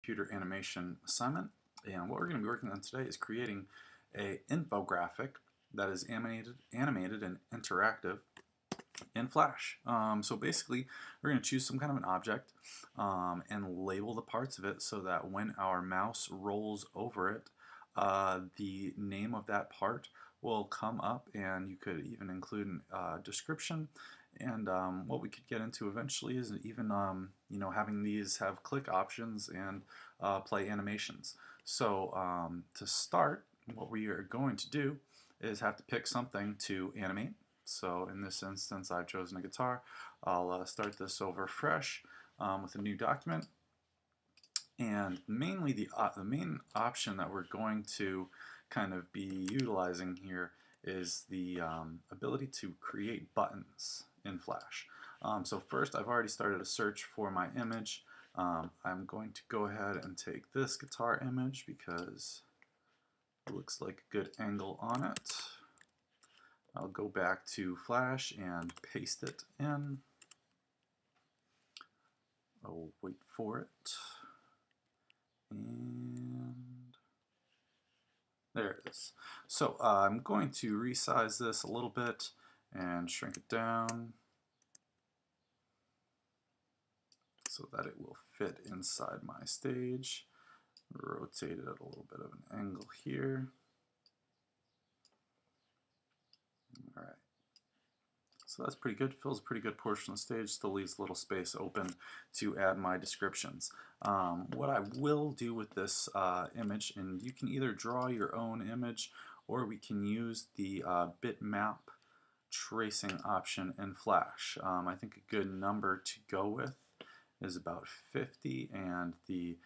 computer animation assignment, and what we're going to be working on today is creating an infographic that is animated and interactive in Flash. So basically, we're going to choose some kind of an object and label the parts of it so that when our mouse rolls over it, the name of that part will come up, and you could even include a description. And what we could get into eventually is even having these have click options and play animations. So to start, what we are going to do is have to pick something to animate. So in this instance, I've chosen a guitar. I'll start this over fresh with a new document. And mainly the main option that we're going to kind of be utilizing here is the ability to create buttons in Flash. So first, I've already started a search for my image. I'm going to go ahead and take this guitar image because it looks like a good angle on it. I'll go back to Flash and paste it in. I'll wait for it. And there it is. So I'm going to resize this a little bit and shrink it down so that it will fit inside my stage. Rotate it at a little bit of an angle here. All right. So that's pretty good. Fills a pretty good portion of the stage. Still leaves a little space open to add my descriptions. What I will do with this image, and you can either draw your own image or we can use the bitmap tracing option in Flash. I think a good number to go with is about 50 and the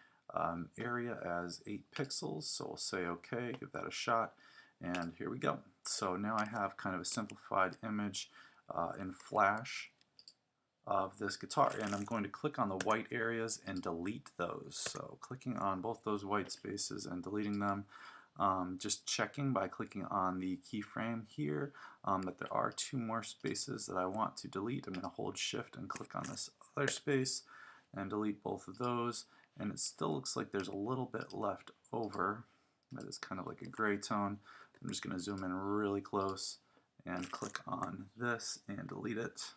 area as 8 pixels. So we'll say OK, give that a shot, and here we go. So now I have kind of a simplified image in Flash of this guitar, and I'm going to click on the white areas and delete those. So clicking on both those white spaces and deleting them, just checking by clicking on the keyframe here that there are 2 more spaces that I want to delete. I'm going to hold shift and click on this other space and delete both of those, and it still looks like there's a little bit left over that is kind of like a gray tone. I'm just going to zoom in really close and click on this and delete it.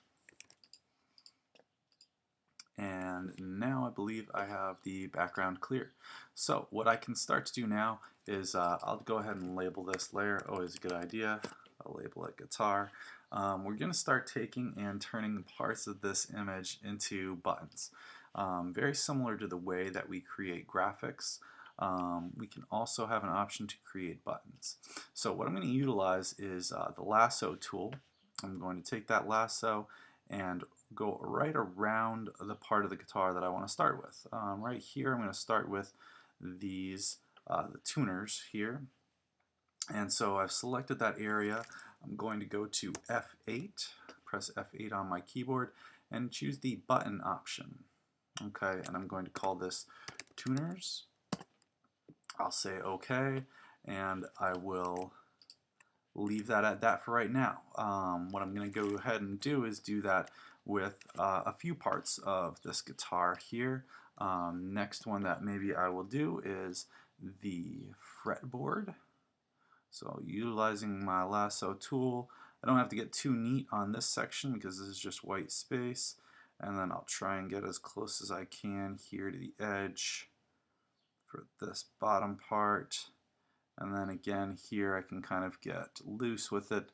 And now I believe I have the background clear. So what I can start to do now is I'll go ahead and label this layer. Always a good idea. I'll label it guitar. We're going to start taking and turning parts of this image into buttons. Very similar to the way that we create graphics. We can also have an option to create buttons. So what I'm going to utilize is the lasso tool. I'm going to take that lasso and go right around the part of the guitar that I want to start with. Right here I'm going to start with these the tuners here, and so I've selected that area. I'm going to go to F8, press F8 on my keyboard and choose the button option. Okay, and I'm going to call this tuners. I'll say OK, and I will leave that at that for right now. What I'm going to go ahead and do is do that with a few parts of this guitar here. Next one that maybe I will do is the fretboard. So utilizing my lasso tool, I don't have to get too neat on this section because this is just white space, and then I'll try and get as close as I can here to the edge for this bottom part. And then again here I can kind of get loose with it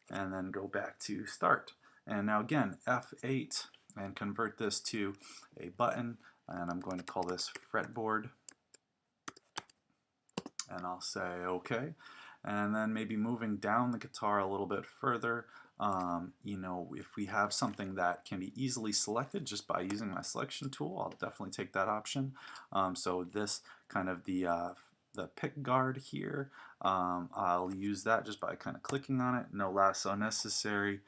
and then go back to start. And now again F8 and convert this to a button, and I'm going to call this fretboard, and I'll say OK. And then maybe moving down the guitar a little bit further, if we have something that can be easily selected just by using my selection tool, I'll definitely take that option. So this kind of the pick guard here, I'll use that just by kind of clicking on it. No lasso necessary.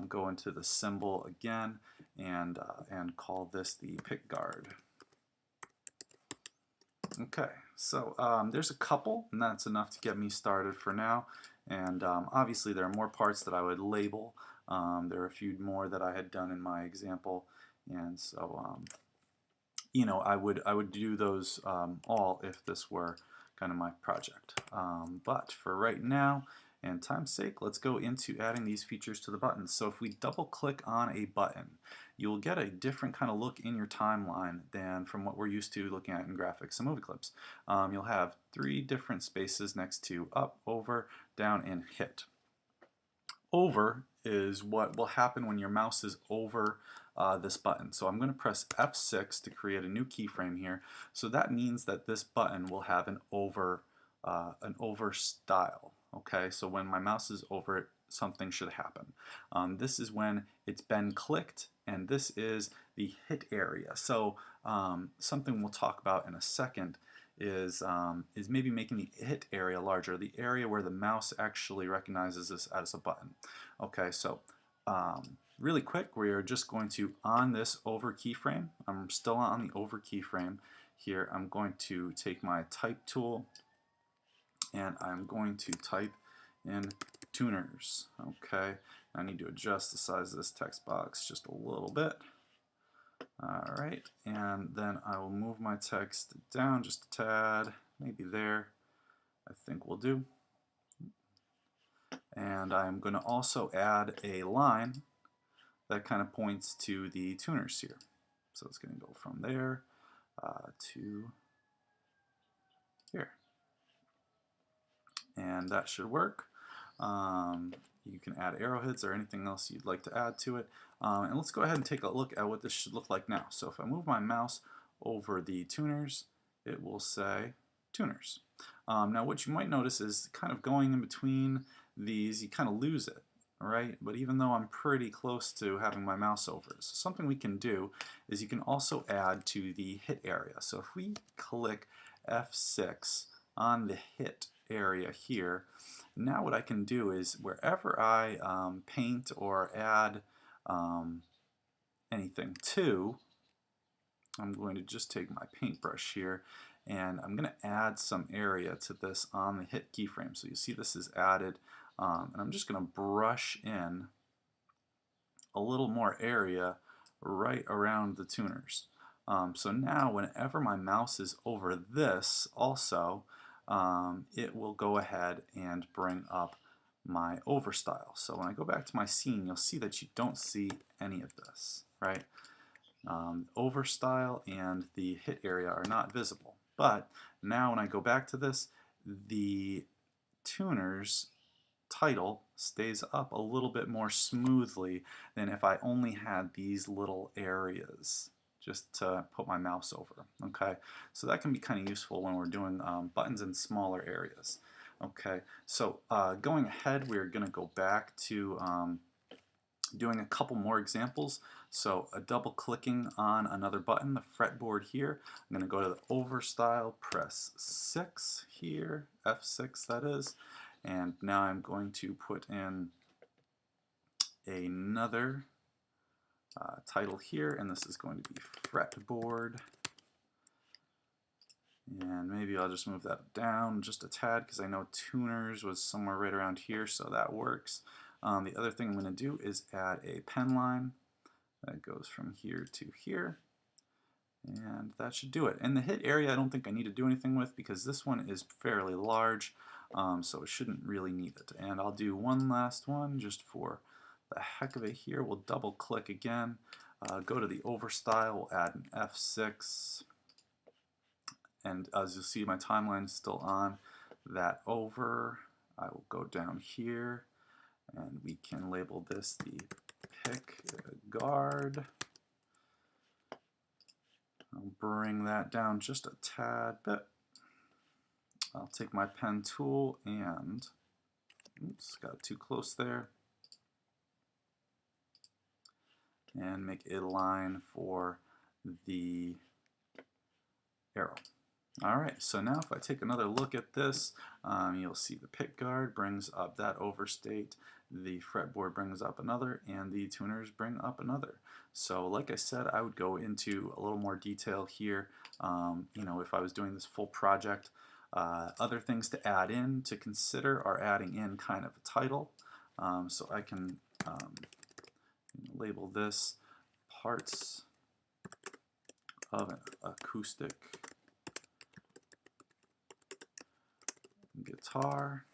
Go into the symbol again and call this the pick guard. Okay, so there's a couple, and that's enough to get me started for now. And obviously there are more parts that I would label. There are a few more that I had done in my example, and so I would do those all if this were kind of my project. But for right now, and time's sake, let's go into adding these features to the buttons. So if we double click on a button, you'll get a different kind of look in your timeline than from what we're used to looking at in graphics and movie clips. You'll have 3 different spaces next to up, over, down, and hit. Over is what will happen when your mouse is over this button. So I'm going to press F6 to create a new keyframe here. So that means that this button will have an over style. Okay, so when my mouse is over it, something should happen. This is when it's been clicked, and this is the hit area. So something we'll talk about in a second is maybe making the hit area larger, the area where the mouse actually recognizes this as a button. Okay, so really quick, we are just going to, on this over keyframe, I'm still on the over keyframe here, I'm going to take my type tool and I'm going to type in tuners. Okay, I need to adjust the size of this text box just a little bit. Alright, and then I will move my text down just a tad, maybe there, I think will do. And I'm going to also add a line that kind of points to the tuners here. So it's going to go from there to here. And that should work. You can add arrowheads or anything else you'd like to add to it. And let's go ahead and take a look at what this should look like now. So if I move my mouse over the tuners, it will say tuners. Now what you might notice is kind of going in between these, you kind of lose it, right? But even though I'm pretty close to having my mouse over it, so something we can do is you can also add to the hit area. So if we click F6 on the hit area here, now what I can do is wherever I paint or add anything to, I'm going to just take my paintbrush here and I'm going to add some area to this on the hit keyframe. So you see this is added, and I'm just going to brush in a little more area right around the tuners. So now whenever my mouse is over this also, it will go ahead and bring up my overstyle. So when I go back to my scene, you'll see that you don't see any of this, right? Overstyle and the hit area are not visible. But now when I go back to this, the tuners title stays up a little bit more smoothly than if I only had these little areas just to put my mouse over. Okay, so that can be kind of useful when we're doing buttons in smaller areas. Okay, so going ahead, we're going to go back to doing a couple more examples. So double clicking on another button, the fretboard here, I'm going to go to the overstyle, press 6 here, F6 that is, and now I'm going to put in another title here, and this is going to be fretboard. And maybe I'll just move that down just a tad because I know tuners was somewhere right around here, so that works. The other thing I'm going to do is add a pen line that goes from here to here, and that should do it. And the hit area I don't think I need to do anything with because this one is fairly large, so it shouldn't really need it. And I'll do one last one just for the heck of it here. We'll double click again, go to the overstyle, we'll add an F6, and as you'll see my timeline is still on that over. I will go down here and we can label this the pick guard. I'll bring that down just a tad bit. I'll take my pen tool and, oops, got too close there, and make a line for the arrow. Alright, so now if I take another look at this, you'll see the pick guard brings up that overstate, the fretboard brings up another, and the tuners bring up another. So like I said, I would go into a little more detail here, if I was doing this full project. Other things to add in to consider are adding in kind of a title. So I can label this parts of an acoustic guitar.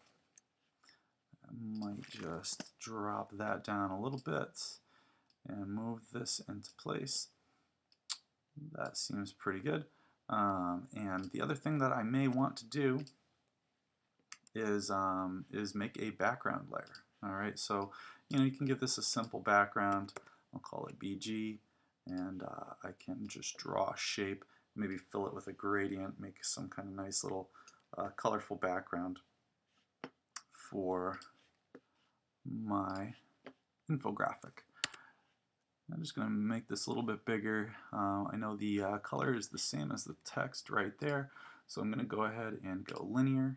I might just drop that down a little bit and move this into place. That seems pretty good. And the other thing that I may want to do is make a background layer. All right, so you can give this a simple background. I'll call it BG, and I can just draw a shape, maybe fill it with a gradient, make some kind of nice little colorful background for my infographic. I'm just going to make this a little bit bigger. I know the color is the same as the text right there, so I'm going to go ahead and go linear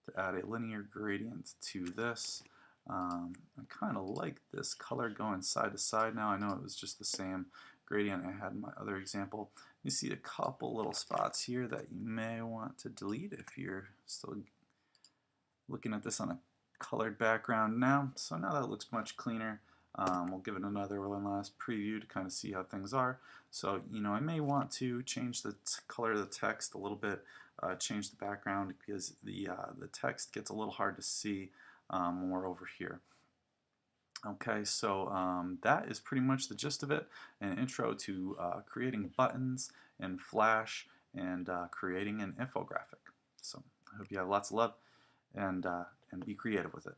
to add a linear gradient to this. I kind of like this color going side to side now. I know it was just the same gradient I had in my other example. You see a couple little spots here that you may want to delete if you're still looking at this on a colored background now. So now that looks much cleaner. We'll give it another one last preview to kind of see how things are. So I may want to change the color of the text a little bit, change the background because the text gets a little hard to see when we're over here. Okay, so that is pretty much the gist of it, an intro to creating buttons in Flash and creating an infographic. So I hope you have lots of love and be creative with it.